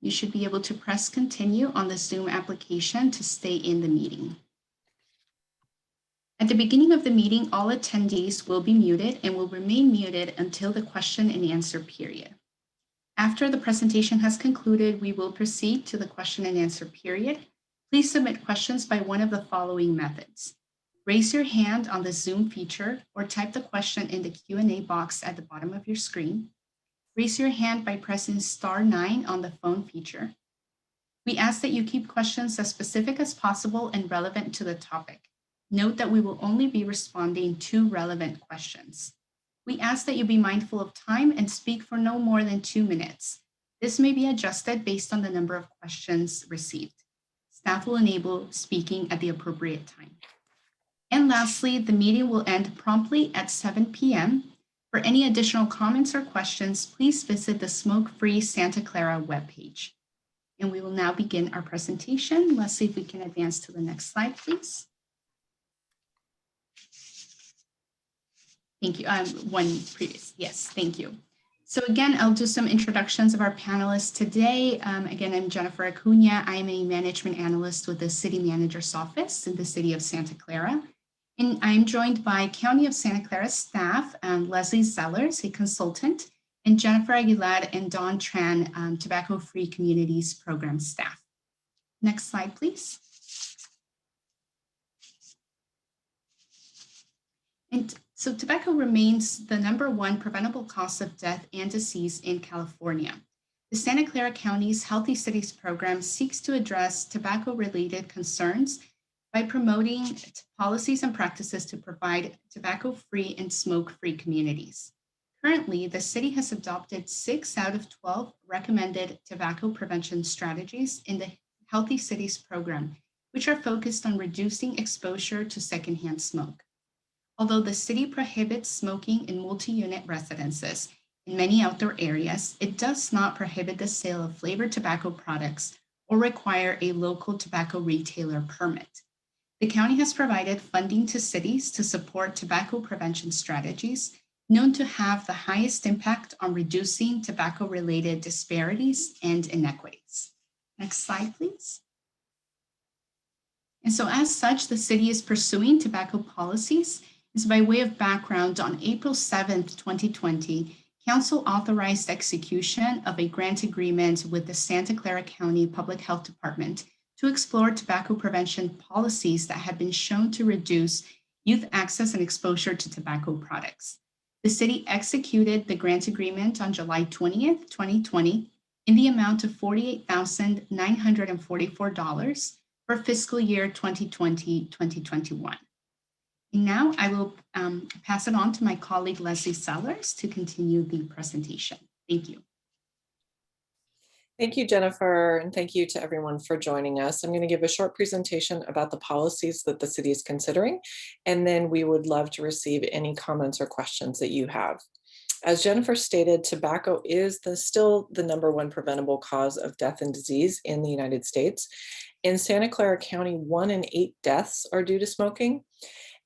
You should be able to press continue on the Zoom application to stay in the meeting. At the beginning of the meeting, all attendees will be muted and will remain muted until the question and answer period. After the presentation has concluded, we will proceed to the question and answer period. Please submit questions by one of the following methods. Raise your hand on the Zoom feature or type the question in the Q&A box at the bottom of your screen. Raise your hand by pressing *9 on the phone feature. We ask that you keep questions as specific as possible and relevant to the topic. Note that we will only be responding to relevant questions. We ask that you be mindful of time and speak for no more than 2 minutes. This may be adjusted based on the number of questions received. Staff will enable speaking at the appropriate time. And lastly, the meeting will end promptly at 7 p.m. For any additional comments or questions, please visit the Smoke-Free Santa Clara webpage. And we will now begin our presentation. Let's see if we can advance to the next slide, please. Thank you. One previous. Yes, thank you. So again, I'll do some introductions of our panelists today. Again, I'm Jennifer Acuna. I'm a management analyst with the City Manager's Office in the City of Santa Clara. And I'm joined by County of Santa Clara staff, Leslie Sellers, a consultant, and Jennifer Aguilar and Dawn Tran, Tobacco-Free Communities Program staff. Next slide, please. And so tobacco remains the #1 preventable cause of death and disease in California. The Santa Clara County's Healthy Cities program seeks to address tobacco-related concerns by promoting policies and practices to provide tobacco-free and smoke-free communities. Currently, the city has adopted 6 out of 12 recommended tobacco prevention strategies in the Healthy Cities program, which are focused on reducing exposure to secondhand smoke. Although the city prohibits smoking in multi-unit residences in many outdoor areas, it does not prohibit the sale of flavored tobacco products or require a local tobacco retailer permit. The county has provided funding to cities to support tobacco prevention strategies known to have the highest impact on reducing tobacco-related disparities and inequities. Next slide, please. And so as such, the city is pursuing tobacco policies. So by way of background, on April 7th, 2020, Council authorized execution of a grant agreement with the Santa Clara County Public Health Department to explore tobacco prevention policies that have been shown to reduce youth access and exposure to tobacco products. The city executed the grant agreement on July 20th, 2020, in the amount of $48,944 for fiscal year 2020-2021. And now I will pass it on to my colleague, Leslie Sellers, to continue the presentation. Thank you. Thank you, Jennifer, and thank you to everyone for joining us. I'm going to give a short presentation about the policies that the city is considering, and then we would love to receive any comments or questions that you have. As Jennifer stated, tobacco is still the #1 preventable cause of death and disease in the United States. In Santa Clara County, 1 in 8 deaths are due to smoking,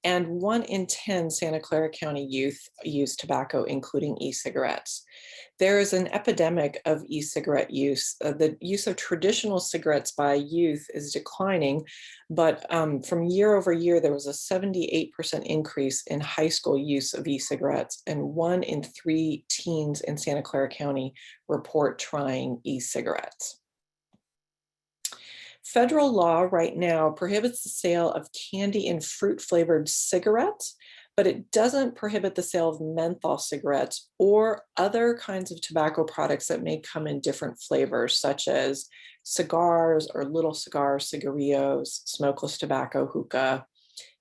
and 1 in 10 Santa Clara County youth use tobacco, including e-cigarettes. There is an epidemic of e-cigarette use. The use of traditional cigarettes by youth is declining, but from year over year, there was a 78% increase in high school use of e-cigarettes, and 1 in 3 teens in Santa Clara County report trying e-cigarettes. Federal law right now prohibits the sale of candy and fruit flavored cigarettes, but it doesn't prohibit the sale of menthol cigarettes or other kinds of tobacco products that may come in different flavors, such as cigars or little cigars, cigarillos, smokeless tobacco, hookah,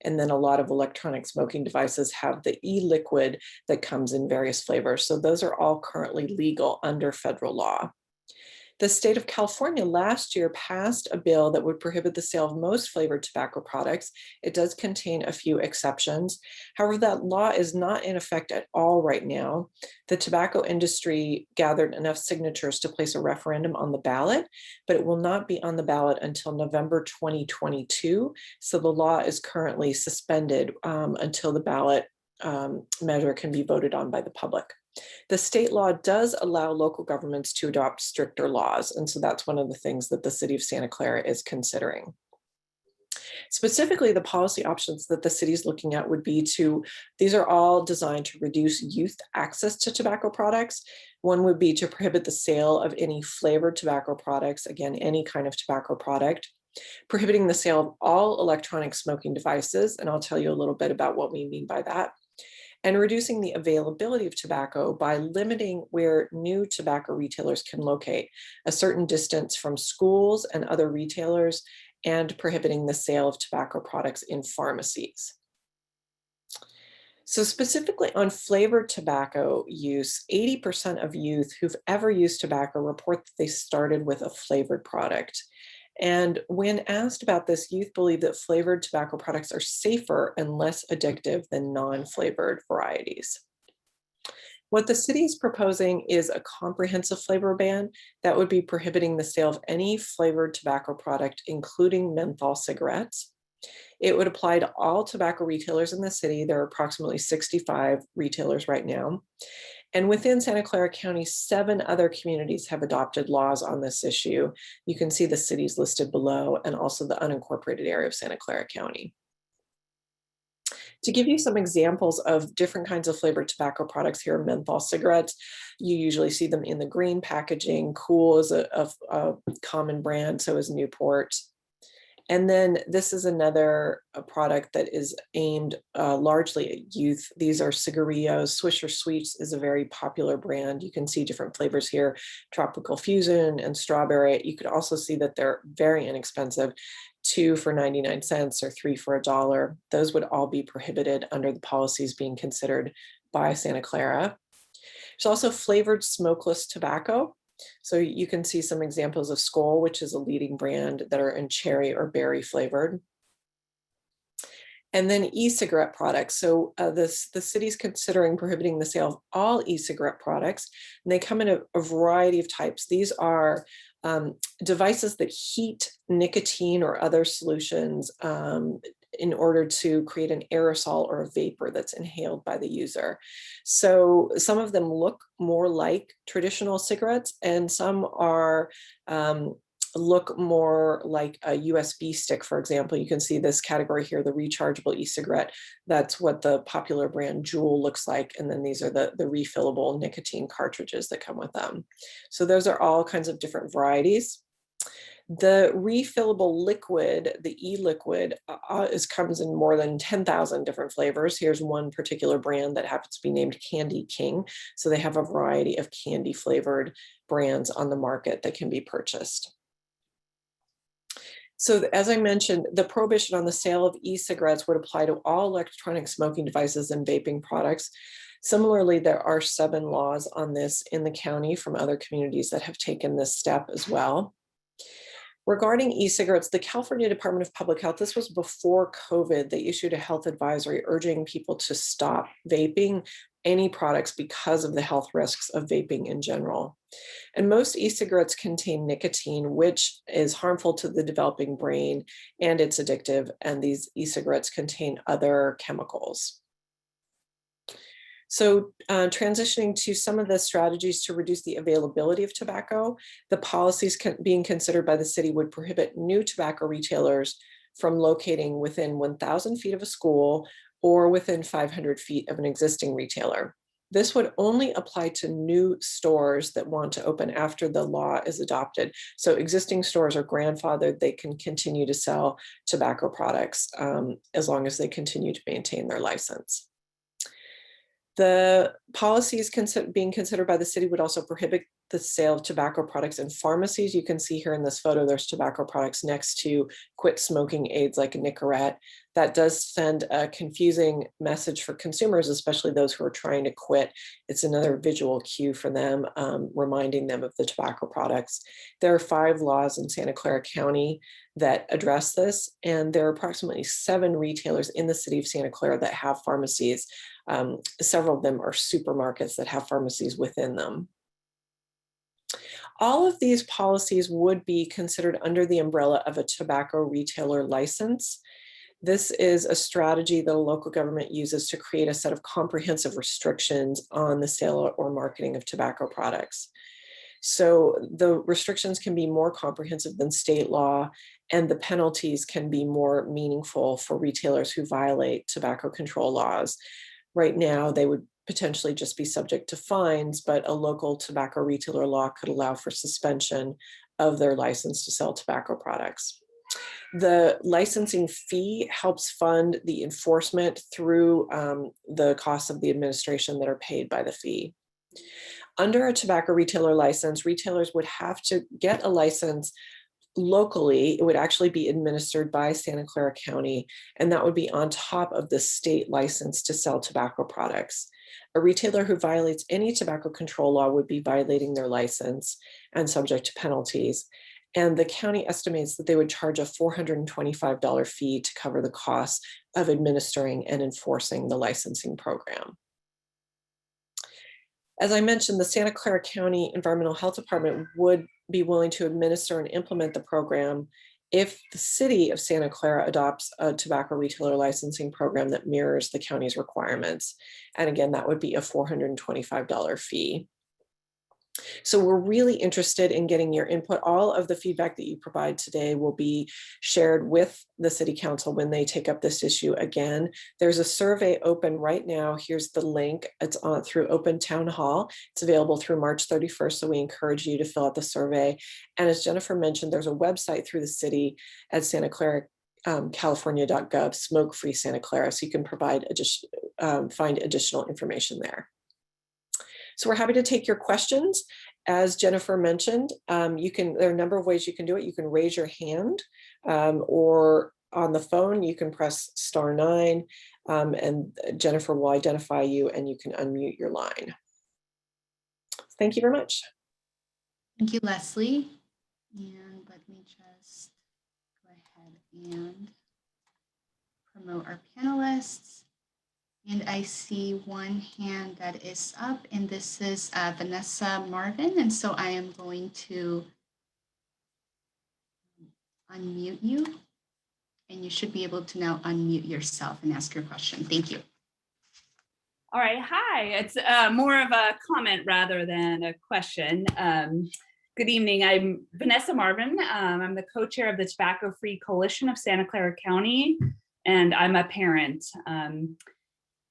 and then a lot of electronic smoking devices have the e-liquid that comes in various flavors. So those are all currently legal under federal law. The state of California last year passed a bill that would prohibit the sale of most flavored tobacco products. It does contain a few exceptions. However, that law is not in effect at all right now. The tobacco industry gathered enough signatures to place a referendum on the ballot, but it will not be on the ballot until November 2022. So the law is currently suspended until the ballot measure can be voted on by the public. The state law does allow local governments to adopt stricter laws, and so that's one of the things that the city of Santa Clara is considering. Specifically, the policy options that the city is looking at would be these are all designed to reduce youth access to tobacco products. One would be to prohibit the sale of any flavored tobacco products, again, any kind of tobacco product, prohibiting the sale of all electronic smoking devices, and I'll tell you a little bit about what we mean by that, and reducing the availability of tobacco by limiting where new tobacco retailers can locate a certain distance from schools and other retailers, and prohibiting the sale of tobacco products in pharmacies. So specifically on flavored tobacco use, 80% of youth who've ever used tobacco report that they started with a flavored product. And when asked about this, youth believe that flavored tobacco products are safer and less addictive than non-flavored varieties. What the city is proposing is a comprehensive flavor ban that would be prohibiting the sale of any flavored tobacco product, including menthol cigarettes. It would apply to all tobacco retailers in the city. There are approximately 65 retailers right now. And within Santa Clara County, 7 other communities have adopted laws on this issue. You can see the cities listed below and also the unincorporated area of Santa Clara County. To give you some examples of different kinds of flavored tobacco products, here are menthol cigarettes. You usually see them in the green packaging. Cool is a common brand, so is Newport. And then this is another product that is aimed largely at youth. These are cigarillos. Swisher Sweets is a very popular brand. You can see different flavors here, tropical fusion and strawberry. You could also see that they're very inexpensive, 2 for 99 cents or 3 for $1. Those would all be prohibited under the policies being considered by Santa Clara. There's also flavored smokeless tobacco. So you can see some examples of Skoal, which is a leading brand, that are in cherry or berry flavored. And then e-cigarette products. So the city's considering prohibiting the sale of all e-cigarette products, and they come in a variety of types. These are devices that heat nicotine or other solutions in order to create an aerosol or a vapor that's inhaled by the user. So some of them look more like traditional cigarettes, and some are look more like a USB stick, for example. You can see this category here, the rechargeable e-cigarette. That's what the popular brand Juul looks like. And then these are the refillable nicotine cartridges that come with them. So those are all kinds of different varieties. The refillable liquid, the e-liquid, comes in more than 10,000 different flavors. Here's one particular brand that happens to be named Candy King. So they have a variety of candy flavored brands on the market that can be purchased. So as I mentioned, the prohibition on the sale of e-cigarettes would apply to all electronic smoking devices and vaping products. Similarly, there are 7 laws on this in the county from other communities that have taken this step as well. Regarding e-cigarettes, the California Department of Public Health, this was before COVID, they issued a health advisory urging people to stop vaping any products because of the health risks of vaping in general. And most e-cigarettes contain nicotine, which is harmful to the developing brain, and it's addictive, and these e-cigarettes contain other chemicals. So transitioning to some of the strategies to reduce the availability of tobacco, the policies being considered by the city would prohibit new tobacco retailers from locating within 1,000 feet of a school or within 500 feet of an existing retailer. This would only apply to new stores that want to open after the law is adopted. So existing stores are grandfathered, they can continue to sell tobacco products as long as they continue to maintain their license. The policies being considered by the city would also prohibit the sale of tobacco products in pharmacies. You can see here in this photo, there's tobacco products next to quit smoking aids like a Nicorette. That does send a confusing message for consumers, especially those who are trying to quit. It's another visual cue for them, reminding them of the tobacco products. There are 5 laws in Santa Clara County that address this, and there are approximately 7 retailers in the city of Santa Clara that have pharmacies. Several of them are supermarkets that have pharmacies within them. All of these policies would be considered under the umbrella of a tobacco retailer license. This is a strategy that a local government uses to create a set of comprehensive restrictions on the sale or marketing of tobacco products. So the restrictions can be more comprehensive than state law, and the penalties can be more meaningful for retailers who violate tobacco control laws. Right now, they would potentially just be subject to fines, but a local tobacco retailer law could allow for suspension of their license to sell tobacco products. The licensing fee helps fund the enforcement through the costs of the administration that are paid by the fee. Under a tobacco retailer license, retailers would have to get a license locally. It would actually be administered by Santa Clara County, and that would be on top of the state license to sell tobacco products. A retailer who violates any tobacco control law would be violating their license and subject to penalties. And the county estimates that they would charge a $425 fee to cover the costs of administering and enforcing the licensing program. As I mentioned, the Santa Clara County Environmental Health Department would be willing to administer and implement the program if the city of Santa Clara adopts a tobacco retailer licensing program that mirrors the county's requirements. And again, that would be a $425 fee. So we're really interested in getting your input. All of the feedback that you provide today will be shared with the City Council when they take up this issue again. There's a survey open right now. Here's the link. It's on through Open Town Hall. It's available through March 31st, so we encourage you to fill out the survey. And as Jennifer mentioned, there's a website through the city at Santa Clara, California.gov, Smoke-Free Santa Clara, so you can find additional information there. So we're happy to take your questions. As Jennifer mentioned, there are a number of ways you can do it. You can raise your hand, or on the phone, you can press *9, and Jennifer will identify you and you can unmute your line. Thank you very much. Thank you, Leslie. And let me just go ahead and promote our panelists. And I see one hand that is up, and this is Vanessa Marvin. And so I am going to unmute you, and you should be able to now unmute yourself and ask your question. Thank you. All right, hi. It's more of a comment rather than a question. Good evening. I'm Vanessa Marvin. I'm the co-chair of the Tobacco Free Coalition of Santa Clara County, and I'm a parent.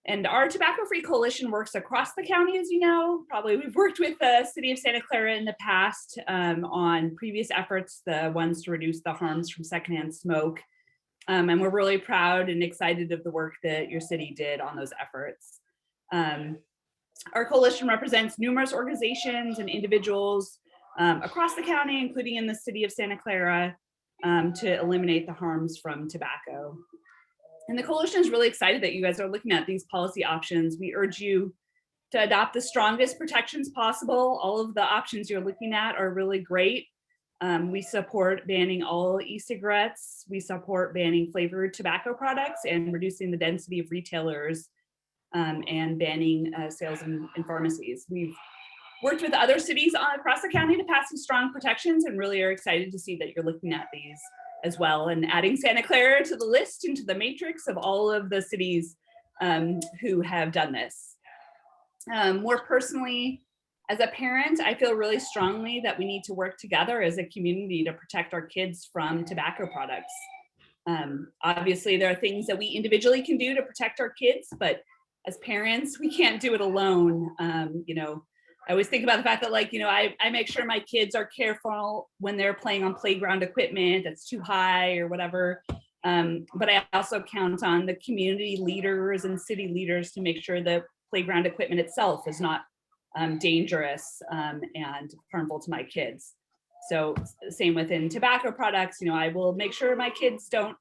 And our Tobacco Free Coalition works across the county, as you know. Probably we've worked with the city of Santa Clara in the past on previous efforts, the ones to reduce the harms from secondhand smoke. And we're really proud and excited of the work that your city did on those efforts. Our coalition represents numerous organizations and individuals across the county, including in the city of Santa Clara, to eliminate the harms from tobacco. And the coalition is really excited that you guys are looking at these policy options. We urge you to adopt the strongest protections possible. All of the options you're looking at are really great. We support banning all e-cigarettes. We support banning flavored tobacco products and reducing the density of retailers and banning sales in pharmacies. We've worked with other cities across the county to pass some strong protections and really are excited to see that you're looking at these as well and adding Santa Clara to the list into the matrix of all of the cities who have done this. More personally, as a parent, I feel really strongly that we need to work together as a community to protect our kids from tobacco products. Obviously, there are things that we individually can do to protect our kids, but as parents, we can't do it alone. I always think about the fact that, I make sure my kids are careful when they're playing on playground equipment that's too high or whatever. But I also count on the community leaders and city leaders to make sure the playground equipment itself is not dangerous and harmful to my kids. So same within tobacco products, I will make sure my kids don't,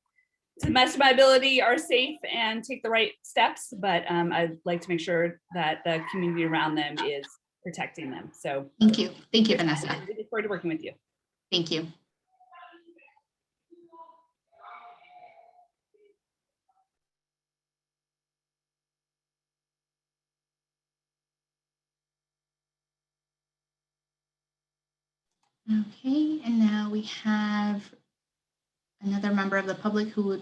to the best of my ability, are safe and take the right steps. But I'd like to make sure that the community around them is protecting them. So Thank you, Vanessa. I look forward to working with you. Thank you. Okay, and now we have another member of the public who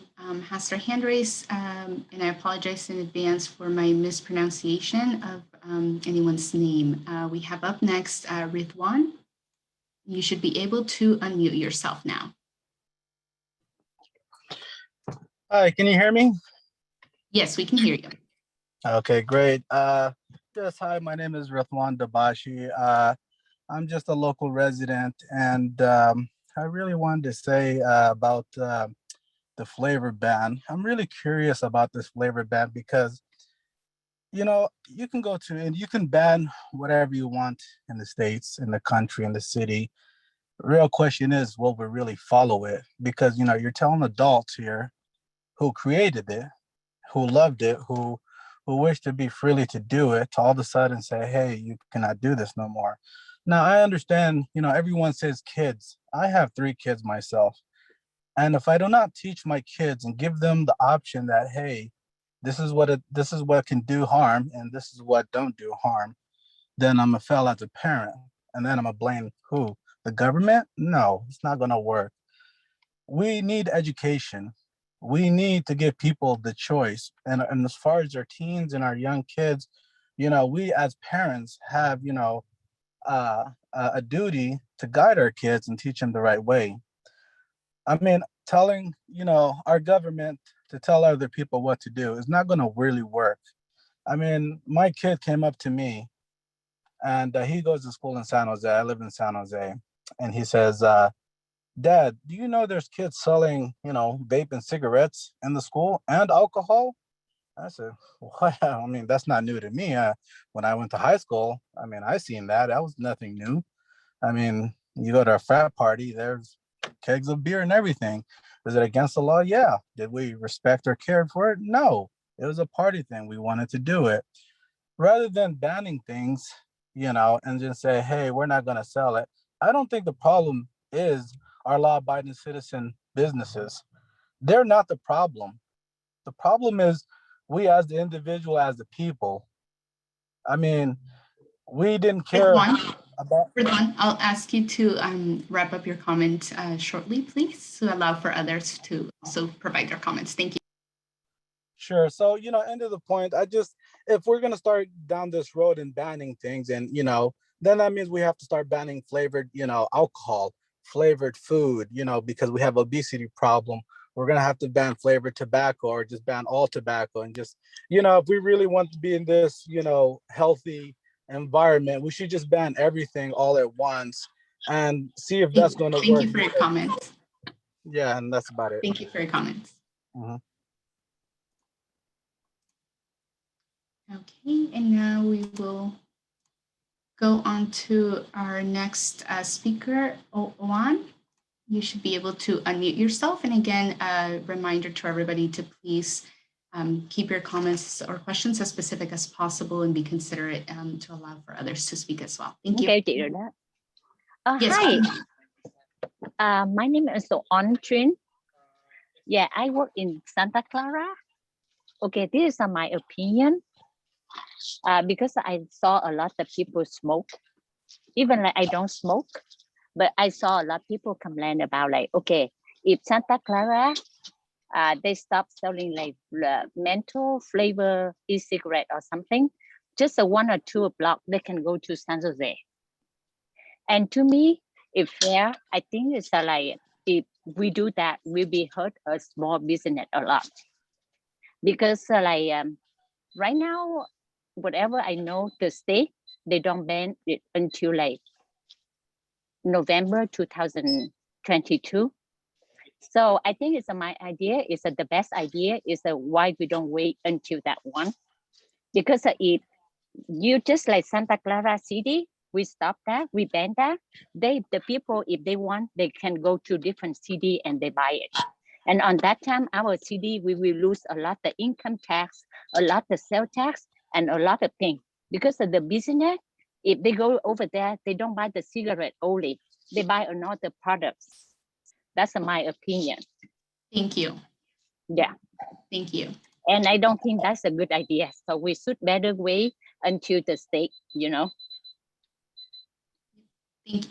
has their hand raised, and I apologize in advance for my mispronunciation of anyone's name. We have up next Ridwan. You should be able to unmute yourself now. Hi, can you hear me? Yes, we can hear you. Okay, great. Yes, hi, my name is Rathwan Dabashi. I'm just a local resident, and I really wanted to say about the flavor ban. I'm really curious about this flavor ban because, you know, you can go to and you can ban whatever you want in the states, in the country, in the city. Real question is, will we really follow it? Because, you know, you're telling adults here who created it, who loved it, who wish to be freely to do it, to all of a sudden say, hey, you cannot do this no more. Now I understand, you know, everyone says kids. I have 3 kids myself. And if I do not teach my kids and give them the option that, hey, this is what can do harm and this is what don't do harm, then I'm gonna fail as a parent. And then I'm gonna blame who? The government? No, it's not gonna work. We need education. We need to give people the choice. And as far as our teens and our young kids, you know, we as parents have, you know, a duty to guide our kids and teach them the right way. I mean, telling, you know, our government to tell other people what to do is not going to really work. I mean, my kid came up to me and he goes to school in San Jose. I live in San Jose. And he says, Dad, do you know there's kids selling, you know, vape and cigarettes in the school and alcohol? I said, well, I mean, that's not new to me. When I went to high school, I mean, I seen that. That was nothing new. I mean, you go to a frat party, there's kegs of beer and everything. Is it against the law? Yeah. Did we respect or care for it? No. It was a party thing. We wanted to do it. Rather than banning things, you know, and just say, hey, we're not going to sell it. I don't think the problem is our law-abiding citizen businesses. They're not the problem. The problem is we as the individual, as the people. I mean, we didn't care about. Ridwan, I'll ask you to wrap up your comment shortly, please, to allow for others to also provide their comments. Thank you. Sure. So, you know, end of the point, if we're going to start down this road and banning things and, you know, then that means we have to start banning flavored, you know, alcohol, flavored food, you know, because we have obesity problem. We're going to have to ban flavored tobacco or just ban all tobacco and just, you know, if we really want to be in this, you know, healthy environment, we should just ban everything all at once and see if that's going to work. Thank you for your comments. Yeah, and that's about it. Thank you for your comments. Mhm. Okay, and now we will go on to our next speaker, Owan. You should be able to unmute yourself. And again, a reminder to everybody to please keep your comments or questions as specific as possible and be considerate to allow for others to speak as well. Thank you. Okay, chị rồi đó. Yes, Hi, my name is On Trin. Yeah, I work in Santa Clara. Okay, this is my opinion. Because I saw a lot of people smoke. Even like I don't smoke, but I saw a lot of people complain about like, okay, if Santa Clara, they stop selling like menthol flavor e-cigarette or something, just a 1 or 2 block, they can go to San Jose. And to me, if fair, I think it's like, if we do that, we'll be hurt a small business a lot. Because right now, whatever I know, the state, they don't ban it until like November 2022. So I think it's my idea is that the best idea is that why we don't wait until that one. Because if you just like Santa Clara City, we stop that, we ban that. The people, if they want, they can go to different city and they buy it. And on that time, our city, we will lose a lot of income tax, a lot of sales tax, and a lot of things. Because of the business, if they go over there, they don't buy the cigarette only, they buy another products. That's my opinion. Thank you. Yeah. Thank you. And I don't think that's a good idea. So we should better wait until the state, you know.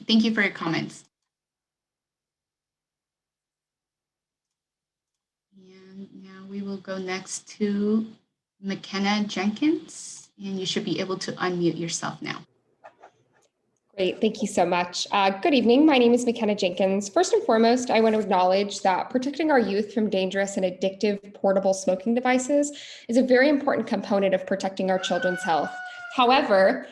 Thank you for your comments. will go next to McKenna Jenkins, and you should be able to unmute yourself now. Great, thank you so much. Good evening, my name is McKenna Jenkins. First and foremost, I want to acknowledge that protecting our youth from dangerous and addictive portable smoking devices is a very important component of protecting our children's health. However,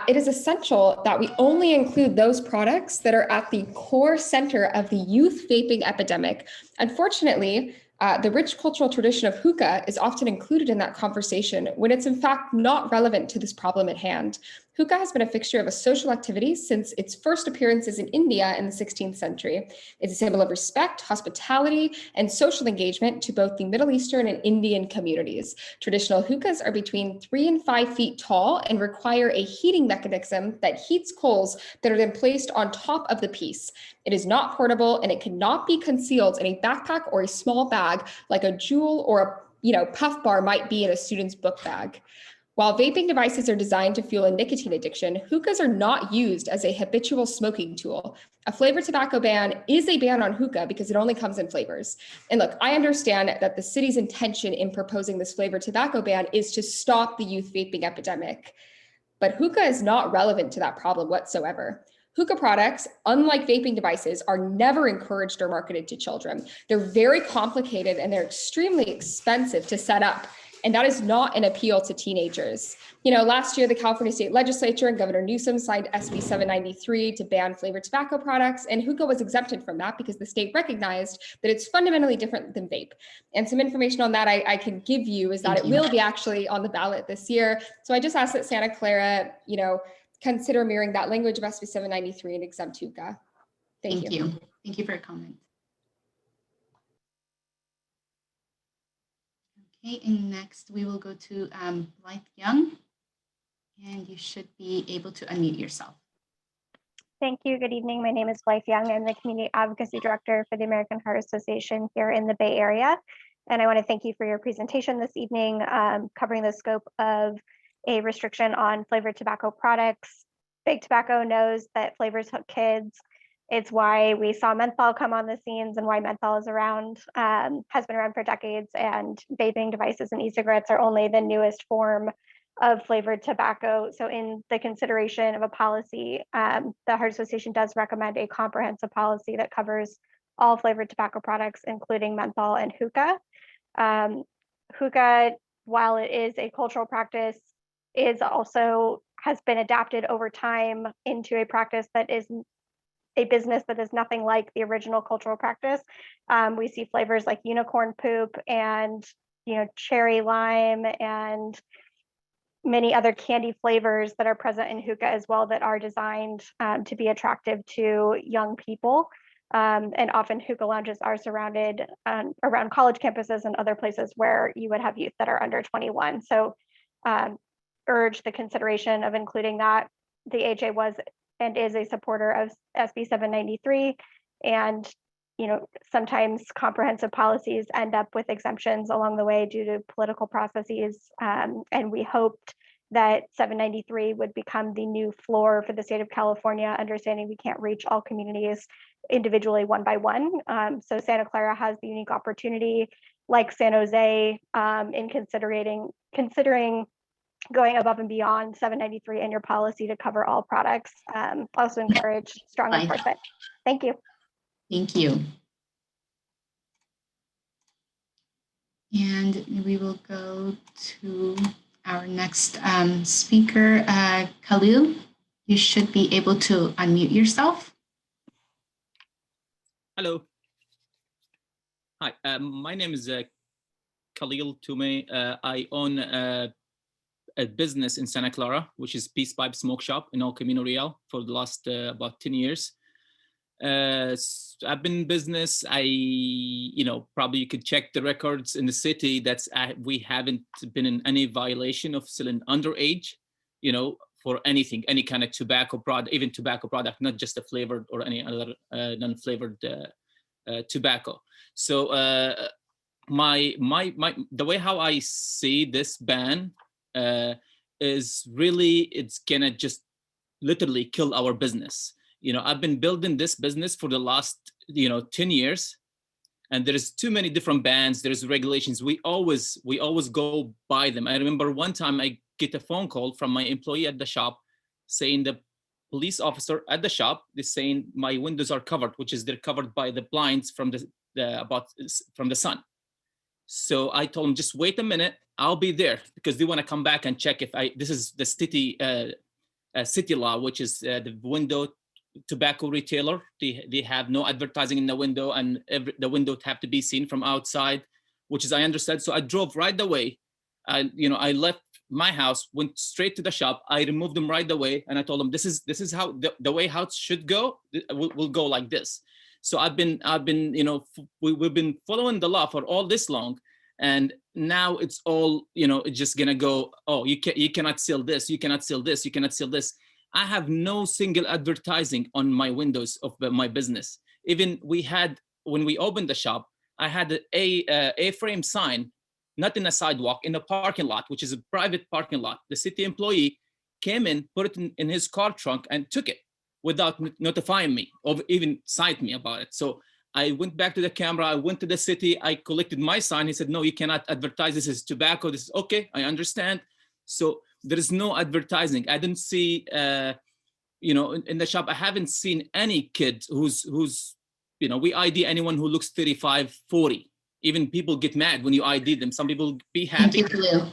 it is essential that we only include those products that are at the core center of the youth vaping epidemic. Unfortunately, the rich cultural tradition of hookah is often included in that conversation when it's in fact not relevant to this problem at hand. Hookah has been a fixture of a social activity since its first appearances in India in the 16th century. It's a symbol of respect, hospitality, and social engagement to both the Middle Eastern and Indian communities. Traditional hookahs are between 3 and 5 feet tall and require a heating mechanism that heats coals that are then placed on top of the piece. It is not portable and it cannot be concealed in a backpack or a small bag like a jewel or a puff bar might be in a student's book bag. While vaping devices are designed to fuel a nicotine addiction, hookahs are not used as a habitual smoking tool. A flavored tobacco ban is a ban on hookah because it only comes in flavors. And look, I understand that the city's intention in proposing this flavored tobacco ban is to stop the youth vaping epidemic. But hookah is not relevant to that problem whatsoever. Hookah products, unlike vaping devices, are never encouraged or marketed to children. They're very complicated and they're extremely expensive to set up. And that is not an appeal to teenagers. Last year, the California State Legislature and Governor Newsom signed SB 793 to ban flavored tobacco products, and hookah was exempted from that because the state recognized that it's fundamentally different than vape. And some information on that I can give you is that it will be actually on the ballot this year. So I just ask that Santa Clara, consider mirroring that language of SB 793 and exempt hookah. Thank you. Thank you for your comment. Okay, and next we will go to Blythe Young, and you should be able to unmute yourself. Thank you. Good evening. My name is Blythe Young. I'm the Community Advocacy Director for the American Heart Association here in the Bay Area. And I want to thank you for your presentation this evening, covering the scope of a restriction on flavored tobacco products. Big Tobacco knows that flavors hook kids. It's why we saw menthol come on the scenes and why menthol is around, has been around for decades, and vaping devices and e-cigarettes are only the newest form of flavored tobacco. So in the consideration of a policy, the Heart Association does recommend a comprehensive policy that covers all flavored tobacco products, including menthol and hookah. Hookah, while it is a cultural practice, has been adapted over time into a practice that is a business that is nothing like the original cultural practice. We see flavors like unicorn poop and cherry lime and many other candy flavors that are present in hookah as well that are designed to be attractive to young people. And often hookah lounges are surrounded around college campuses and other places where you would have youth that are under 21. So urge the consideration of including that. The AHA was and is a supporter of SB 793, and sometimes comprehensive policies end up with exemptions along the way due to political processes, and we hoped that 793 would become the new floor for the state of California, understanding we can't reach all communities individually one by one. So Santa Clara has the unique opportunity, like San Jose, in considering going above and beyond 793 in your policy to cover all products. Also encourage strong enforcement. Thank you. Thank you. And we will go to our next speaker, Khalil. You should be able to unmute yourself. Hello. Hi, my name is Khalil Toumeh. I own a business in Santa Clara, which is Peace Pipe Smoke Shop in El Camino Real for the last about 10 years. I've been in business. Probably you could check the records in the city. We haven't been in any violation of selling underage, for anything, any kind of tobacco product, even tobacco product, not just a flavored or any other non-flavored tobacco. So the way how I see this ban is really, it's gonna just literally kill our business. I've been building this business for the last 10 years, and there's too many different bans. There's regulations. We always go by them. I remember one time I get a phone call from my employee at the shop saying the police officer at the shop is saying my windows are covered, which is they're covered by the blinds from the sun. So I told him, just wait a minute, I'll be there, because they want to come back and check if this is the city law, which is the window tobacco retailer. They have no advertising in the window, and the window have to be seen from outside, which is I understood. So I drove right away. I left my house, went straight to the shop. I removed them right away, and I told them this is how the way how it should go. We'll go like this. So I've been we've been following the law for all this long, and now it's all it's just gonna go. Oh, you cannot sell this. You cannot sell this. You cannot sell this. I have no single advertising on my windows of my business. Even when we opened the shop, I had a frame sign, not in a sidewalk, in a parking lot, which is a private parking lot. The city employee came in, put it in his car trunk, and took it without notifying me or even cite me about it. So I went back to the camera. I went to the city. I collected my sign. He said, no, you cannot advertise. This is tobacco. This is okay. I understand. So there is no advertising. I didn't see, in the shop, I haven't seen any kid who's we ID anyone who looks 35, 40. Even people get mad when you ID them. Some people be happy. Thank you, Khalil.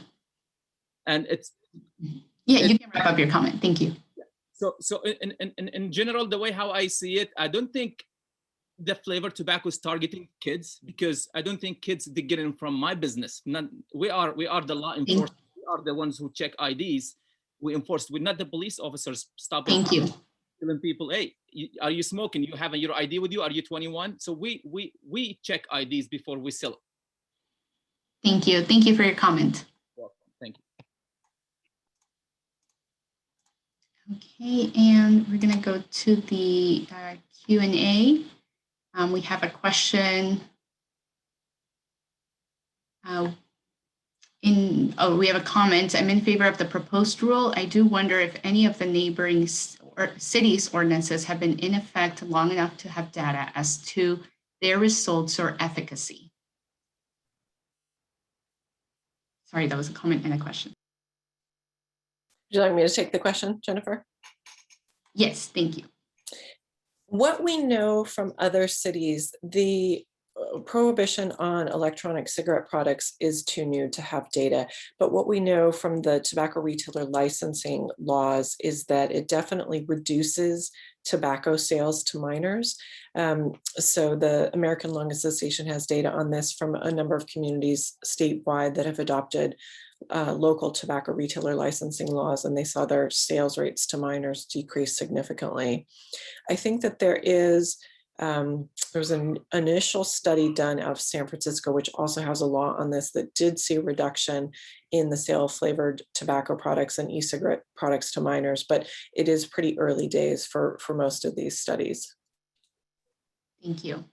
And it's. Yeah, you can wrap up your comment. Thank you. So in general, the way how I see it, I don't think the flavored tobacco is targeting kids, because I don't think kids they get in from my business. We are the law enforcement. We are the ones who check IDs. We enforce. We're not the police officers stopping. Thank you. Telling people, hey, are you smoking? You have your ID with you? Are you 21? So we check IDs before we sell it. Thank you. Thank you for your comment. Welcome. Thank you. Okay, and we're going to go to the Q&A. We have a question. We have a comment. I'm in favor of the proposed rule. I do wonder if any of the neighboring cities' ordinances have been in effect long enough to have data as to their results or efficacy. Sorry, that was a comment and a question. Would you like me to take the question, Jennifer? Yes, thank you. What we know from other cities, the prohibition on electronic cigarette products is too new to have data. But what we know from the tobacco retailer licensing laws is that it definitely reduces tobacco sales to minors. So the American Lung Association has data on this from a number of communities statewide that have adopted local tobacco retailer licensing laws, and they saw their sales rates to minors decrease significantly. I think that there's an initial study done out of San Francisco, which also has a law on this, that did see a reduction in the sale of flavored tobacco products and e-cigarette products to minors, but it is pretty early days for most of these studies. Thank you.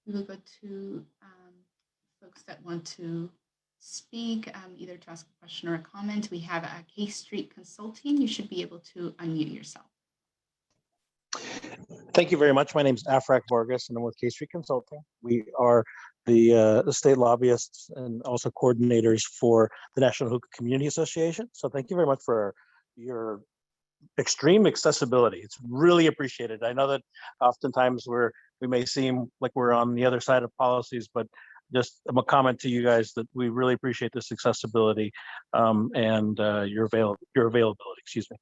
We will go to folks that want to speak, either to ask a question or a comment. We have a K Street Consulting. You should be able to unmute yourself. Thank you very much. My name is Afrak Vargas, and I'm with K Street Consulting. We are the state lobbyists and also coordinators for the National Hookah Community Association. So thank you very much for your extreme accessibility. It's really appreciated. I know that oftentimes we may seem like we're on the other side of policies, but just a comment to you guys that we really appreciate this accessibility and your availability, excuse me.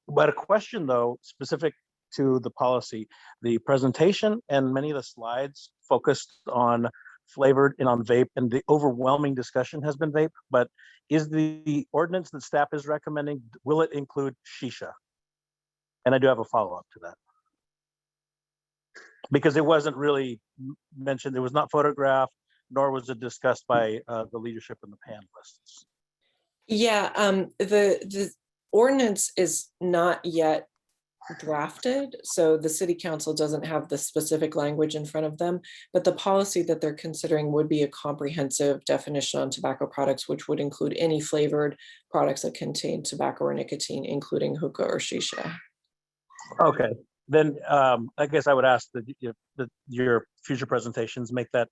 But a question though, specific to the policy, the presentation and many of the slides focused on flavored and on vape, and the overwhelming discussion has been vape, but is the ordinance that staff is recommending, will it include shisha? And I do have a follow-up to that. Because it wasn't really mentioned, it was not photographed, nor was it discussed by the leadership and the panelists. Yeah, the ordinance is not yet drafted, so the city council doesn't have the specific language in front of them, but the policy that they're considering would be a comprehensive definition on tobacco products, which would include any flavored products that contain tobacco or nicotine, including hookah or shisha. Okay, then I guess I would ask that your future presentations make that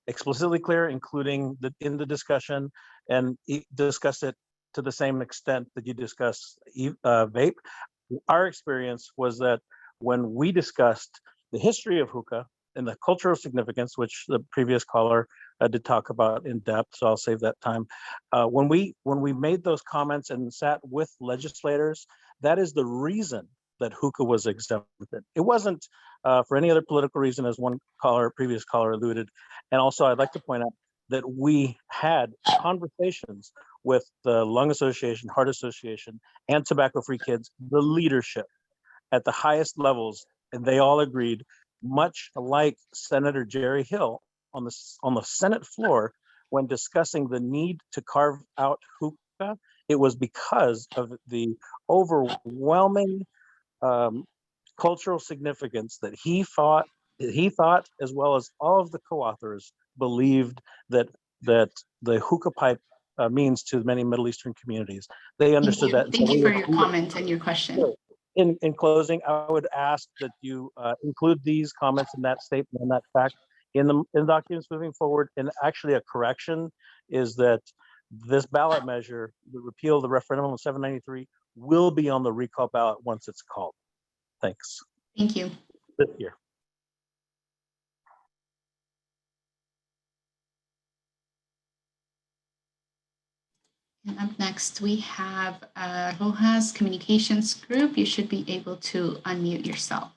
explicitly clear, including in the discussion, and discuss it to the same extent that you discuss vape. Our experience was that when we discussed the history of hookah and the cultural significance, which the previous caller did talk about in depth, so I'll save that time. When we made those comments and sat with legislators, that is the reason that hookah was exempted. It wasn't for any other political reason, as one previous caller alluded. And also, I'd like to point out that we had conversations with the Lung Association, Heart Association, and Tobacco Free Kids, the leadership at the highest levels, and they all agreed, much like Senator Jerry Hill on the Senate floor when discussing the need to carve out hookah. It was because of the overwhelming cultural significance that he thought, as well as all of the co-authors believed, that the hookah pipe means to many Middle Eastern communities. They understood that. Thank you for your comment and your question. In closing, I would ask that you include these comments in that statement and that fact in the documents moving forward. And actually, a correction is that this ballot measure, the repeal of the referendum on 793, will be on the recall ballot once it's called. Thanks. Thank you. This year. And up next, we have Rojas Communications Group. You should be able to unmute yourself.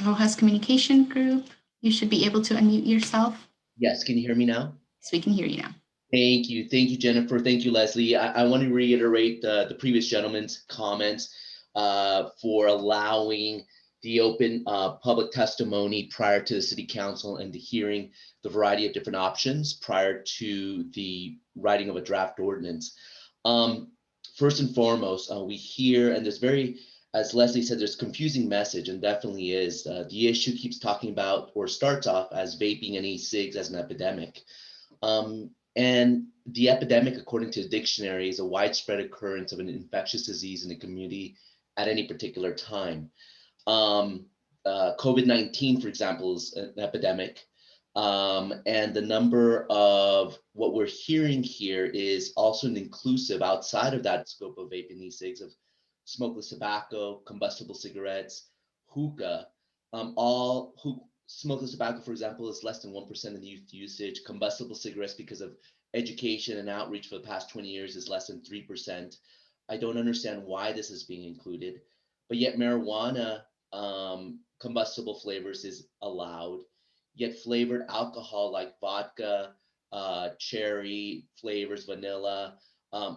Rojas Communication Group, you should be able to unmute yourself. Yes, can you hear me now? Yes, we can hear you now. Thank you, Jennifer. Thank you, Leslie. I want to reiterate the previous gentleman's comments for allowing the open public testimony prior to the city council and the hearing the variety of different options prior to the writing of a draft ordinance. First and foremost, we hear, and there's as Leslie said, there's confusing message, and definitely is. The issue keeps talking about, or starts off as vaping and e-cigs as an epidemic. And the epidemic, according to the dictionary, is a widespread occurrence of an infectious disease in a community at any particular time. COVID-19, for example, is an epidemic. And the number of what we're hearing here is also an inclusive outside of that scope of vaping e-cigs of smokeless tobacco, combustible cigarettes, hookah, smokeless tobacco, for example, is less than 1% of the youth usage. Combustible cigarettes, because of education and outreach for the past 20 years, is less than 3%. I don't understand why this is being included, but yet marijuana combustible flavors is allowed, yet flavored alcohol like vodka, cherry flavors, vanilla,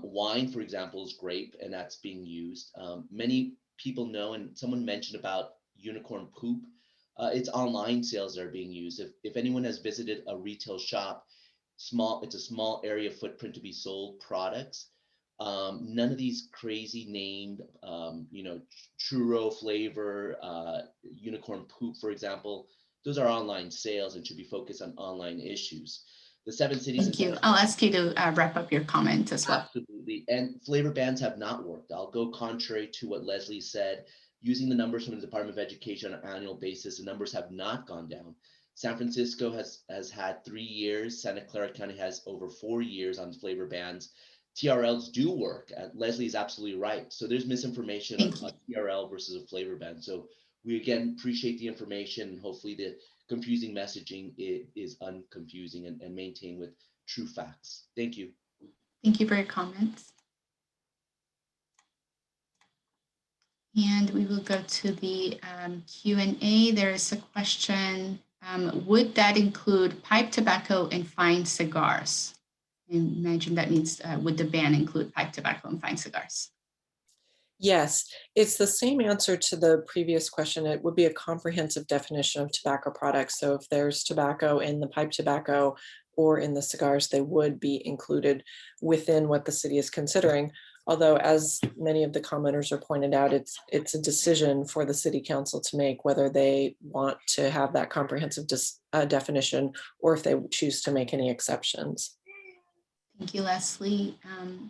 wine, for example, is grape, and that's being used. Many people know, and someone mentioned about unicorn poop. It's online sales that are being used. If anyone has visited a retail shop, it's a small area footprint to be sold products. None of these crazy named, churro flavor, unicorn poop, for example, those are online sales and should be focused on online issues. The 7 cities. Thank you. I'll ask you to wrap up your comment as well. Absolutely. And flavor bans have not worked. I'll go contrary to what Leslie said. Using the numbers from the Department of Education on an annual basis, the numbers have not gone down. San Francisco has had 3 years. Santa Clara County has over 4 years on flavor bans. TRLs do work. Leslie is absolutely right. So there's misinformation on TRL versus a flavor ban. So we again appreciate the information. Hopefully the confusing messaging is unconfusing and maintained with true facts. Thank you. Thank you for your comments. And we will go to the Q&A. There is a question, would that include pipe tobacco and fine cigars? I imagine that means, would the ban include pipe tobacco and fine cigars? Yes, it's the same answer to the previous question. It would be a comprehensive definition of tobacco products. So if there's tobacco in the pipe tobacco or in the cigars, they would be included within what the city is considering. Although, as many of the commenters are pointed out, it's a decision for the city council to make whether they want to have that comprehensive definition or if they choose to make any exceptions. Thank you, Leslie.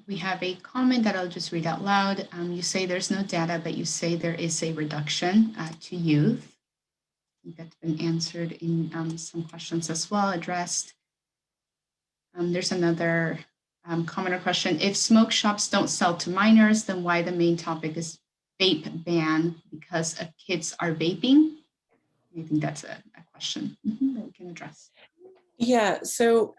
We have a comment that I'll just read out loud. You say there's no data, but you say there is a reduction to youth. I think that's been answered in some questions as well, addressed. There's another comment or question. If smoke shops don't sell to minors, then why the main topic is vape ban because of kids are vaping? I think that's a question that we can address. Yeah, so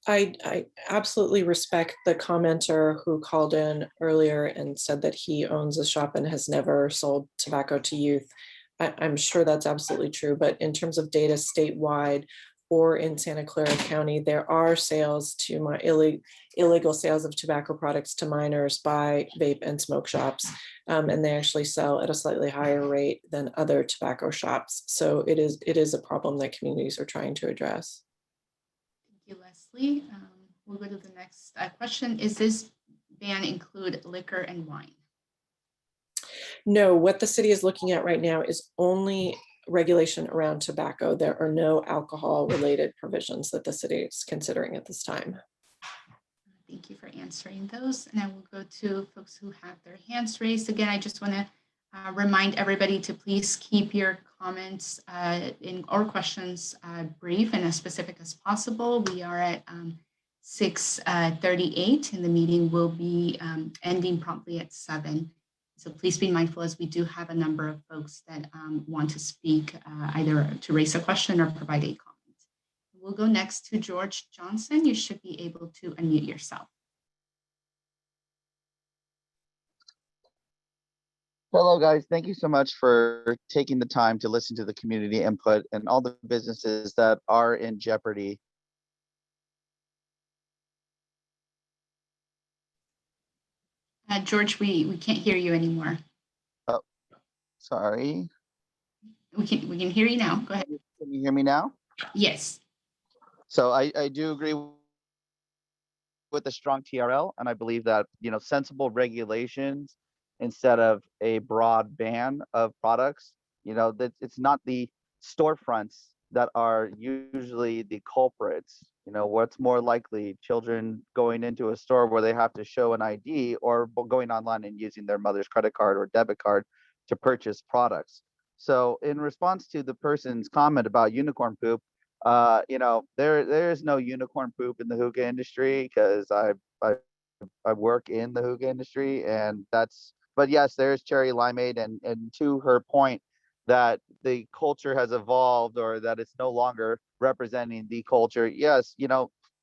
I absolutely respect the commenter who called in earlier and said that he owns a shop and has never sold tobacco to youth. I'm sure that's absolutely true, but in terms of data statewide or in Santa Clara County, there are sales to illegal sales of tobacco products to minors by vape and smoke shops, and they actually sell at a slightly higher rate than other tobacco shops. So it is a problem that communities are trying to address. Thank you, Leslie. We'll go to the next question. Is this ban include liquor and wine? No, what the city is looking at right now is only regulation around tobacco. There are no alcohol related provisions that the city is considering at this time. Thank you for answering those. And I will go to folks who have their hands raised. Again, I just want to remind everybody to please keep your comments or questions brief and as specific as possible. We are at 6:38 and the meeting will be ending promptly at 7. So please be mindful as we do have a number of folks that want to speak either to raise a question or provide a comment. We'll go next to George Johnson. You should be able to unmute yourself. Hello, guys. Thank you so much for taking the time to listen to the community input and all the businesses that are in jeopardy. George, we can't hear you anymore. Oh, sorry. We can hear you now. Go ahead. Can you hear me now? Yes. So I do agree with the strong TRL, and I believe that, sensible regulations instead of a broad ban of products, that it's not the storefronts that are usually the culprits. What's more likely, children going into a store where they have to show an ID or going online and using their mother's credit card or debit card to purchase products. So in response to the person's comment about unicorn poop, there is no unicorn poop in the hookah industry because I work in the hookah industry, and but yes, there's cherry limeade, and to her point that the culture has evolved or that it's no longer representing the culture. Yes,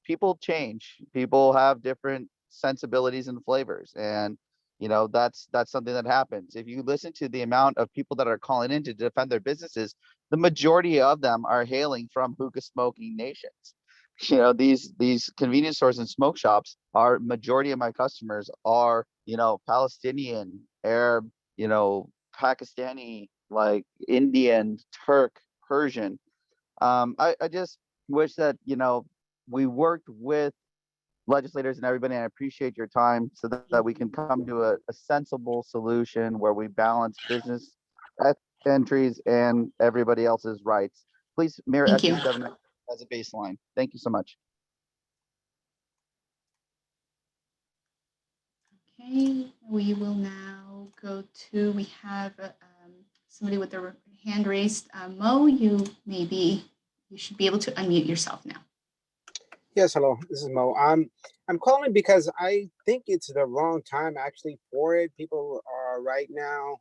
people change. People have different sensibilities and flavors, and that's something that happens. If you listen to the amount of people that are calling in to defend their businesses, the majority of them are hailing from hookah smoking nations. These convenience stores and smoke shops are majority of my customers are, Palestinian, Arab, Pakistani, like Indian, Turk, Persian. I just wish that, we worked with legislators and everybody, and I appreciate your time so that we can come to a sensible solution where we balance business entries and everybody else's rights. Please mirror SB 7 as a baseline. Thank you so much. Okay, we will now go to, we have somebody with their hand raised. Mo, you should be able to unmute yourself now. Yes, hello, this is Mo. I'm calling because I think it's the wrong time actually for it. People are right now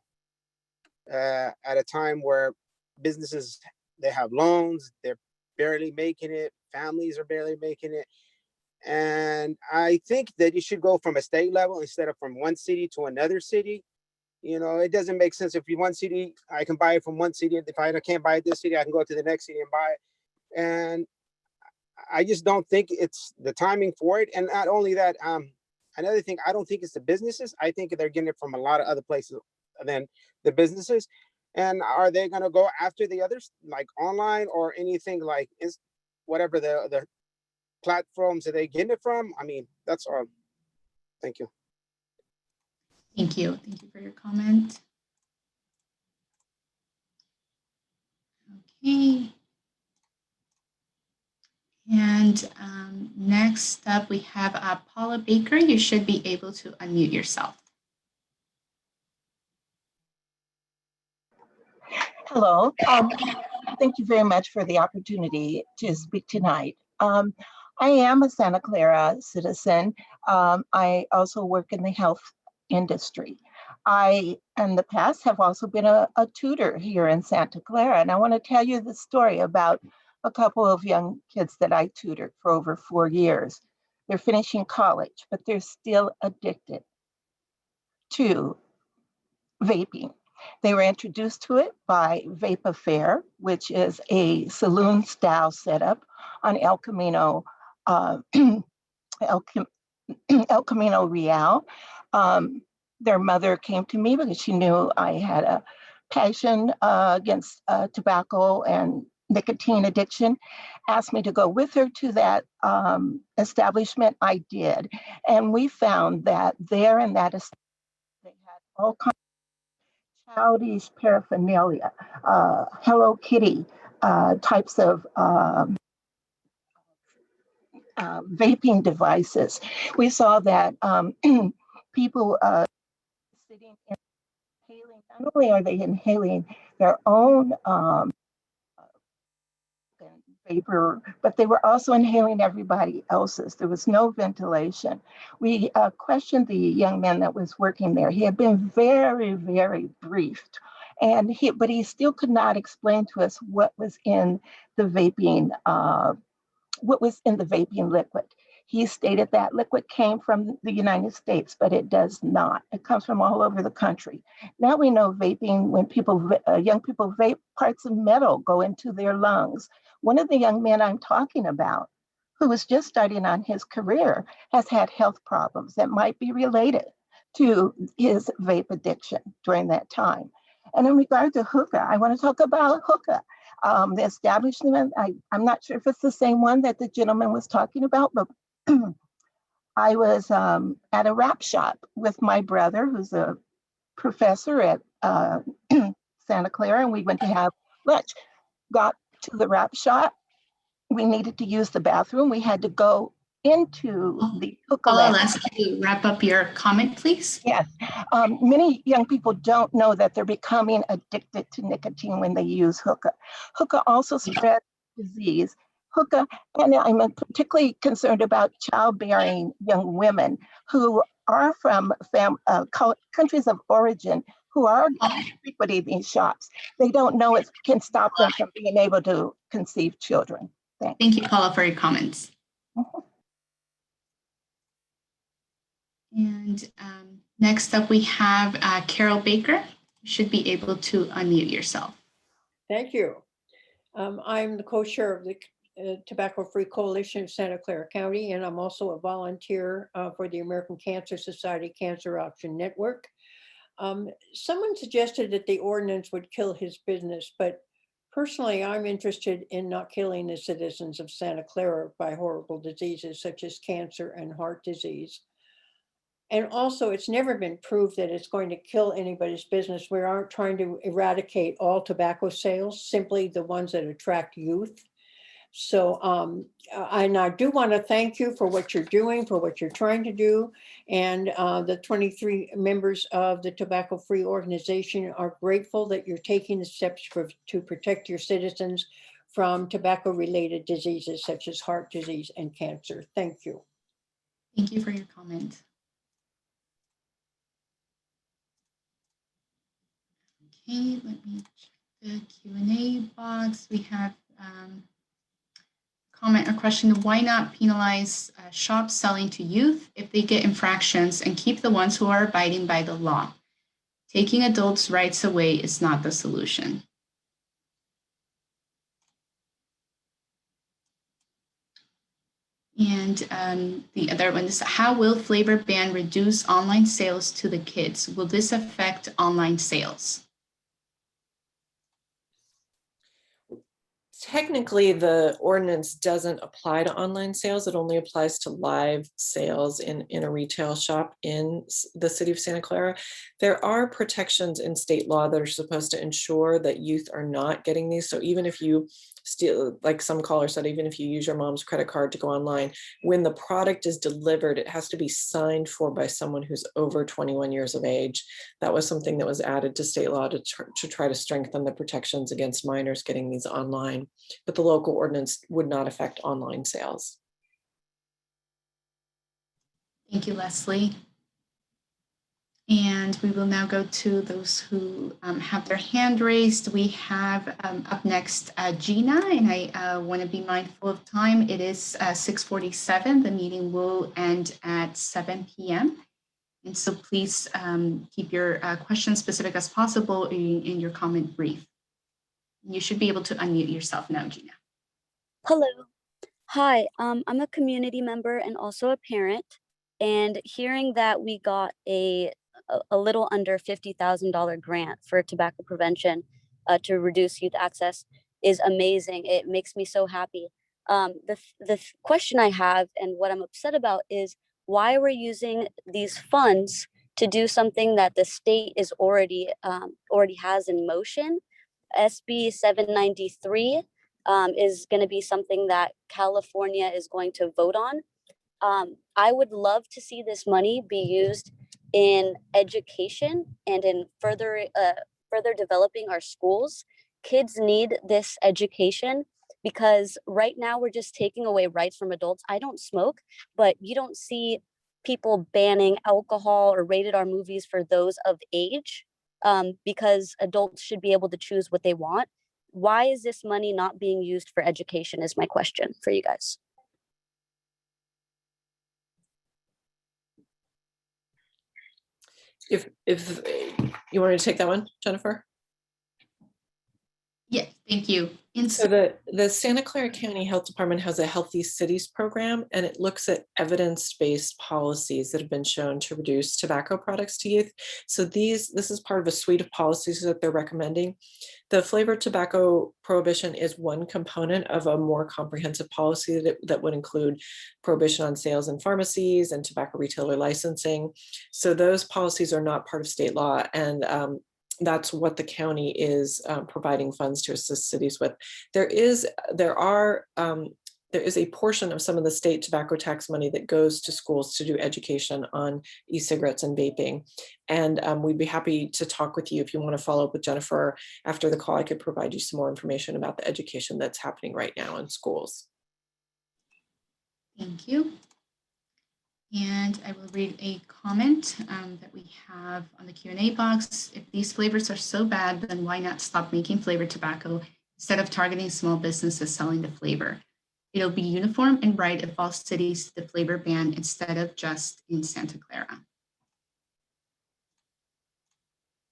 at a time where businesses, they have loans, they're barely making it, families are barely making it. And I think that you should go from a state level instead of from one city to another city. It doesn't make sense. If you one city, I can buy it from one city. If I can't buy it this city, I can go to the next city and buy it. And I just don't think it's the timing for it. And not only that, another thing, I don't think it's the businesses. I think they're getting it from a lot of other places than the businesses. And are they going to go after the others, like online or anything like whatever the platforms that they getting it from? I mean, that's all. Thank you. Thank you. Thank you for your comment. Okay. And next up, we have Paula Baker. You should be able to unmute yourself. Hello. Thank you very much for the opportunity to speak tonight. I am a Santa Clara citizen. I also work in the health industry. I, in the past, have also been a tutor here in Santa Clara, and I want to tell you the story about a couple of young kids that I tutored for over 4 years. They're finishing college, but they're still addicted to vaping. They were introduced to it by Vape Affair, which is a saloon style setup on El Camino, El Camino Real. Their mother came to me because she knew I had a passion against tobacco and nicotine addiction, asked me to go with her to that establishment. I did. And we found that there in that establishment, they had all kinds of childish paraphernalia, Hello Kitty types of vaping devices. We saw that people sitting and inhaling, not only are they inhaling their own vapor, but they were also inhaling everybody else's. There was no ventilation. We questioned the young man that was working there. He had been very, very briefed, and but he still could not explain to us what was in the vaping liquid. He stated that liquid came from the United States, but it does not. It comes from all over the country. Now we know vaping, when young people vape, parts of metal go into their lungs. One of the young men I'm talking about, who was just starting on his career, has had health problems that might be related to his vape addiction during that time. And in regard to hookah, I want to talk about hookah. The establishment, I'm not sure if it's the same one that the gentleman was talking about, but I was at a wrap shop with my brother, who's a professor at Santa Clara, and we went to have lunch. Got to the wrap shop, we needed to use the bathroom. We had to go into the hookah I'll lounge. ask you to wrap up your comment, please. Yes. Many young people don't know that they're becoming addicted to nicotine when they use hookah. Hookah also spreads disease. Hookah, and I'm particularly concerned about childbearing young women who are from countries of origin who are frequenting these shops. They don't know it can stop them from being able to conceive children. Thanks. Thank you, Paula, for your comments. And next up, we have Carol Baker. You should be able to unmute yourself. Thank you. I'm the co-chair of the Tobacco-Free Coalition of Santa Clara County, and I'm also a volunteer for the American Cancer Society Cancer Action Network. Someone suggested that the ordinance would kill his business, but personally, I'm interested in not killing the citizens of Santa Clara by horrible diseases such as cancer and heart disease. And also, it's never been proved that it's going to kill anybody's business. We aren't trying to eradicate all tobacco sales, simply the ones that attract youth. So, and I do want to thank you for what you're doing, for what you're trying to do. And the 23 members of the Tobacco Free organization are grateful that you're taking the steps to protect your citizens from tobacco-related diseases such as heart disease and cancer. Thank you. Thank you for your comment. Okay, let me check the Q&A box. We have comment or question: why not penalize shops selling to youth if they get infractions and keep the ones who are abiding by the law? Taking adults' rights away is not the solution. And the other one is: how will flavor ban reduce online sales to the kids? Will this affect online sales? Technically, the ordinance doesn't apply to online sales. It only applies to live sales in a retail shop in the city of Santa Clara. There are protections in state law that are supposed to ensure that youth are not getting these. So even if you steal, like some caller said, even if you use your mom's credit card to go online, when the product is delivered, it has to be signed for by someone who's over 21 years of age. That was something that was added to state law to try to strengthen the protections against minors getting these online. But the local ordinance would not affect online sales. Thank you, Leslie. And we will now go to those who have their hand raised. We have up next Gina, and I want to be mindful of time. It is 6:47. The meeting will end at 7 p.m. And so please keep your questions specific as possible in your comment brief. You should be able to unmute yourself now, Gina. Hello. Hi, I'm a community member and also a parent. And hearing that we got a little under $50,000 grant for tobacco prevention to reduce youth access is amazing. It makes me so happy. The question I have and what I'm upset about is why we're using these funds to do something that the state is already has in motion. SB 793 is going to be something that California is going to vote on. I would love to see this money be used in education and in further developing our schools. Kids need this education because right now we're just taking away rights from adults. I don't smoke, but you don't see people banning alcohol or rated R movies for those of age because adults should be able to choose what they want. Why is this money not being used for education is my question for you guys. If you wanted to take that one, Jennifer? Yes, thank you. So the Santa Clara County Health Department has a Healthy Cities program, and it looks at evidence-based policies that have been shown to reduce tobacco products to youth. So this is part of a suite of policies that they're recommending. The flavored tobacco prohibition is one component of a more comprehensive policy that would include prohibition on sales in pharmacies and tobacco retailer licensing. So those policies are not part of state law, and that's what the county is providing funds to assist cities with. There is a portion of some of the state tobacco tax money that goes to schools to do education on e-cigarettes and vaping. And we'd be happy to talk with you if you want to follow up with Jennifer after the call. I could provide you some more information about the education that's happening right now in schools. Thank you. And I will read a comment that we have on the Q&A box. If these flavors are so bad, then why not stop making flavored tobacco instead of targeting small businesses selling the flavor? It'll be uniform and right if all cities the flavor ban instead of just in Santa Clara.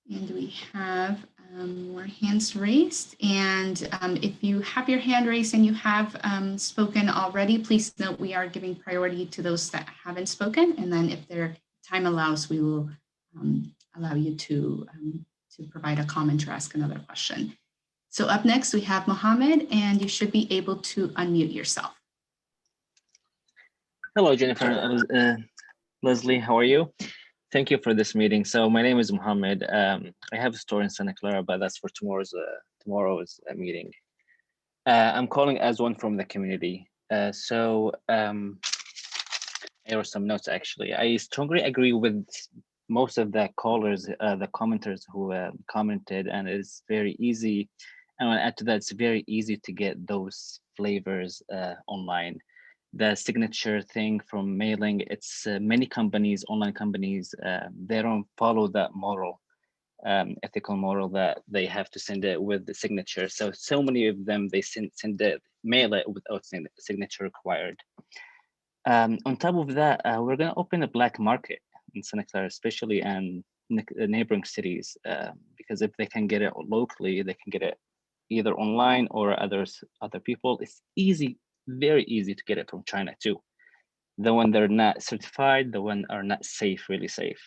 And we have more hands raised. And if you have your hand raised and you have spoken already, please note we are giving priority to those that haven't spoken. And then if their time allows, we will allow you to provide a comment or ask another question. So up next, we have Mohammed, and you should be able to unmute yourself. Hello, Jennifer. Leslie, how are you? Thank you for this meeting. So my name is Mohammed. I have a store in Santa Clara, but that's for tomorrow's meeting. I'm calling as one from the community. I wrote some notes actually. I strongly agree with most of the callers, the commenters who commented, and it's very easy. I want to add to that, it's very easy to get those flavors online. The signature thing from mailing, it's many companies, online companies, they don't follow that moral, ethical moral that they have to send it with the signature. So many of them, they send it, mail it without signature required. On top of that, we're gonna open a black market in Santa Clara, especially in neighboring cities, because if they can get it locally, they can get it either online or other people. It's easy, very easy to get it from China too. The one that are not certified, the one are not safe, really safe.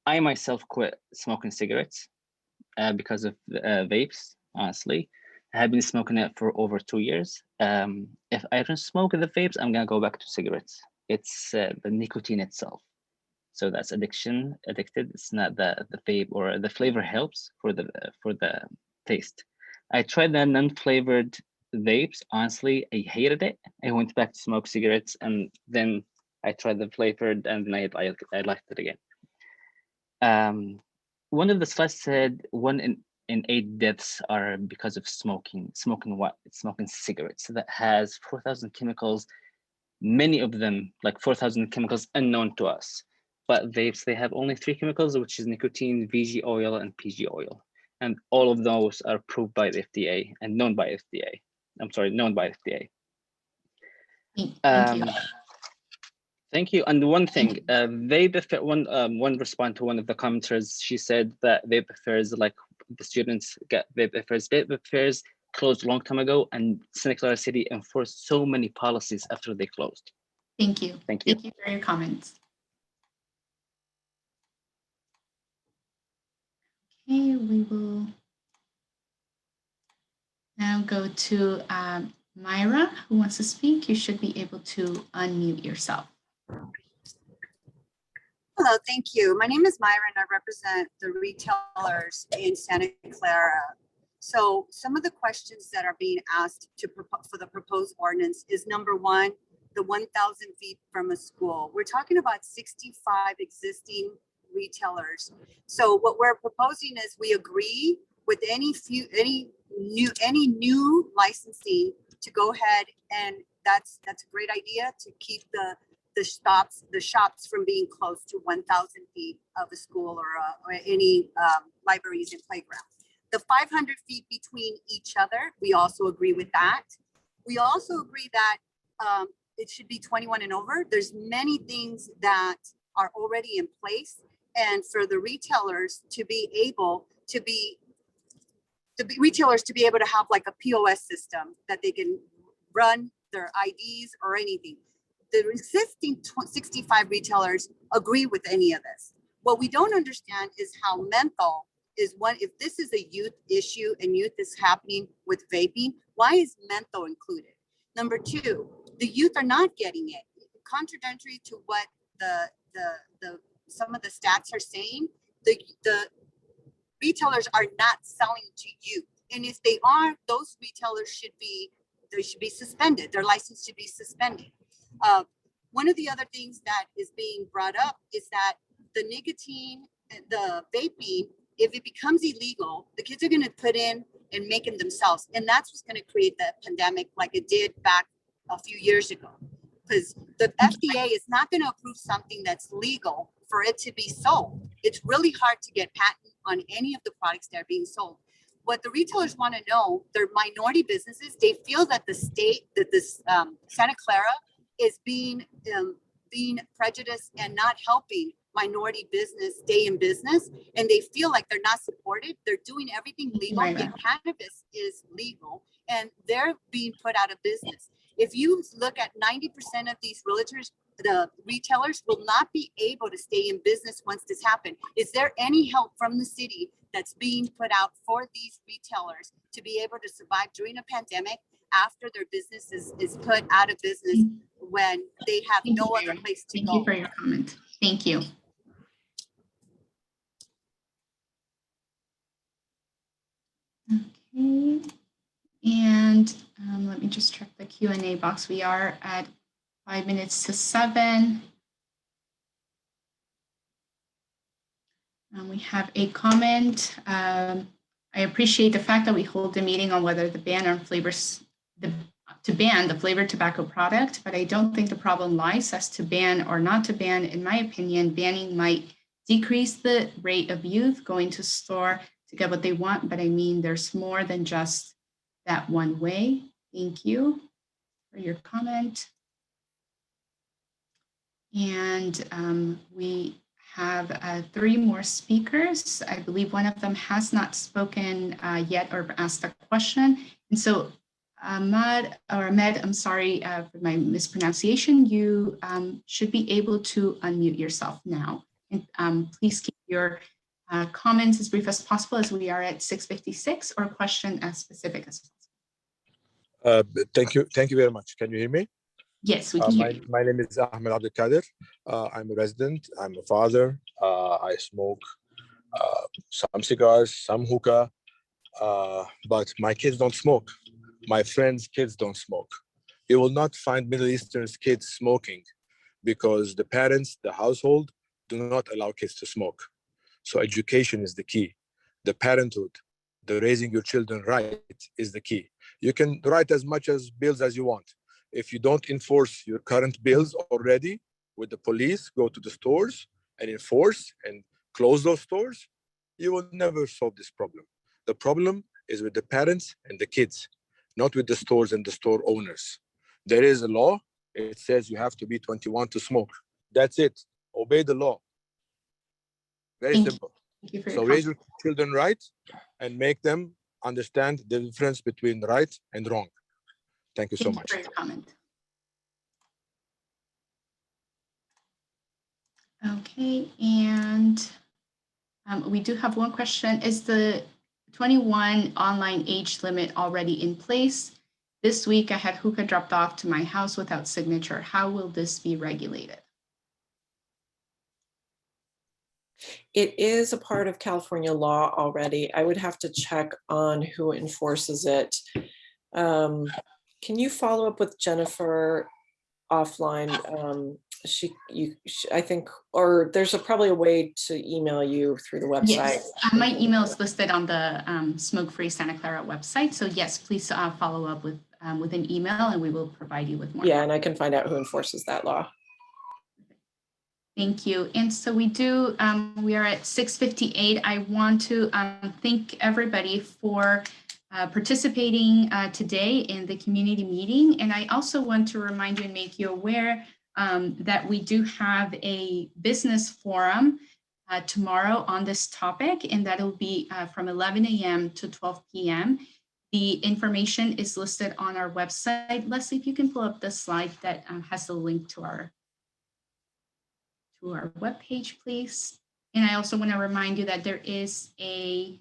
I myself quit smoking cigarettes because of vapes, honestly. I have been smoking it for over 2 years. If I don't smoke the vapes, I'm gonna go back to cigarettes. It's the nicotine itself. So that's addicted. It's not the vape, or the flavor helps for the taste. I tried the non-flavored vapes. Honestly, I hated it. I went back to smoke cigarettes, and then I tried the flavored, and then I liked it again. One of the slides said 1 in 8 deaths are because of smoking. Smoking what? It's smoking cigarettes that has 4,000 chemicals. Many of them, like 4,000 chemicals, unknown to us. But vapes, they have only 3 chemicals, which is nicotine, VG oil, and PG oil. And all of those are approved by the FDA and known by FDA. I'm sorry, known by FDA. Thank you. Thank you. And one thing, one response to one of the commenters, she said that vape fairs, like the students get vape fairs. Vape fairs closed a long time ago, and Santa Clara City enforced so many policies after they closed. Thank you. Thank you. Thank you for your comments. Okay, we will now go to Myra, who wants to speak. You should be able to unmute yourself. Hello, thank you. My name is Myra and I represent the retailers in Santa Clara. So some of the questions that are being asked for the proposed ordinance is, number one, the 1,000 feet from a school. We're talking about 65 existing retailers. So what we're proposing is we agree with any new licensing to go ahead, and that's a great idea to keep the shops from being close to 1,000 feet of a school or any libraries and playgrounds. The 500 feet between each other, we also agree with that. We also agree that it should be 21 and over. There's many things that are already in place, and for the retailers to be able to have like a POS system that they can run their IDs or anything. The existing 65 retailers agree with any of this. What we don't understand is how menthol is one. If this is a youth issue and youth is happening with vaping, why is menthol included? Number two, the youth are not getting it. Contradictory to what some of the stats are saying, the retailers are not selling to youth. And if they are, those retailers should be suspended. Their license should be suspended. One of the other things that is being brought up is that the nicotine, the vaping, if it becomes illegal, the kids are going to put in and make it themselves. And that's what's going to create the pandemic like it did back a few years ago. Because the FDA is not going to approve something that's legal for it to be sold. It's really hard to get patent on any of the products that are being sold. What the retailers want to know, they're minority businesses. They feel that the state, that this Santa Clara is being prejudiced and not helping minority business stay in business, and they feel like they're not supported. They're doing everything legal, yet cannabis is legal, and they're being put out of business. If you look at 90% of these realtors, the retailers will not be able to stay in business once this happens. Is there any help from the city that's being put out for these retailers to be able to survive during a pandemic after their business is put out of business when they have no other place to go? Thank you for your comment. Thank you. Okay, and let me just check the Q&A box. We are at 5 minutes to 7. We have a comment. I appreciate the fact that we hold a meeting on whether to ban the flavored tobacco product, but I don't think the problem lies as to ban or not to ban. In my opinion, banning might decrease the rate of youth going to store to get what they want, but I mean, there's more than just that one way. Thank you for your comment. And we have 3 more speakers. I believe one of them has not spoken yet or asked a question. And so Ahmed, I'm sorry for my mispronunciation. You should be able to unmute yourself now. And please keep your comments as brief as possible, as we are at 6:56, or question as specific as possible. Thank you very much. Can you hear me? Yes, we can hear you. My name is Ahmed Abdelkader. I'm a resident. I'm a father. I smoke some cigars, some hookah, but my kids don't smoke. My friends' kids don't smoke. You will not find Middle Eastern kids smoking because the parents, the household, do not allow kids to smoke. So education is the key. The parenthood, the raising your children right is the key. You can write as much as bills as you want. If you don't enforce your current bills already with the police, go to the stores and enforce and close those stores, you will never solve this problem. The problem is with the parents and the kids, not with the stores and the store owners. There is a law. It says you have to be 21 to smoke. That's it. Obey the law. Very simple. Thank you for your So raise your children right and make them understand the difference between right and wrong. Thank you so much. for your comment. Okay, and we do have one question. Is the 21 online age limit already in place? This week I had hookah dropped off to my house without signature. How will this be regulated? It is a part of California law already. I would have to check on who enforces it. Can you follow up with Jennifer offline? I think, or there's probably a way to email you through the website. Yes, my email is listed on the Smoke Free Santa Clara website. So yes, please follow up with an email and we will provide you with more. Yeah, and I can find out who enforces that law. Thank you. And so we are at 6:58. I want to thank everybody for participating today in the community meeting. And I also want to remind you and make you aware that we do have a business forum tomorrow on this topic, and that will be from 11 a.m. to 12 p.m. The information is listed on our website. Leslie, if you can pull up the slide that has the link to our webpage, please. And I also want to remind you that there is a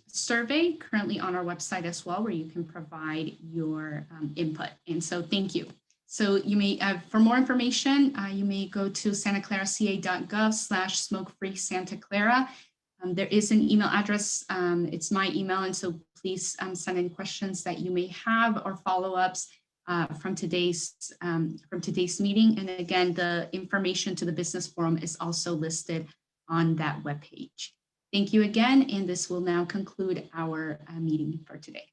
survey currently on our website as well, where you can provide your input. And so thank you. So you may, for more information, you may go to santaclaraca.gov/smokefree Santa Clara. There is an email address. It's my email. And so please send in questions that you may have or follow-ups from today's meeting. And again, the information to the business forum is also listed on that webpage. Thank you again, and this will now conclude our meeting for today.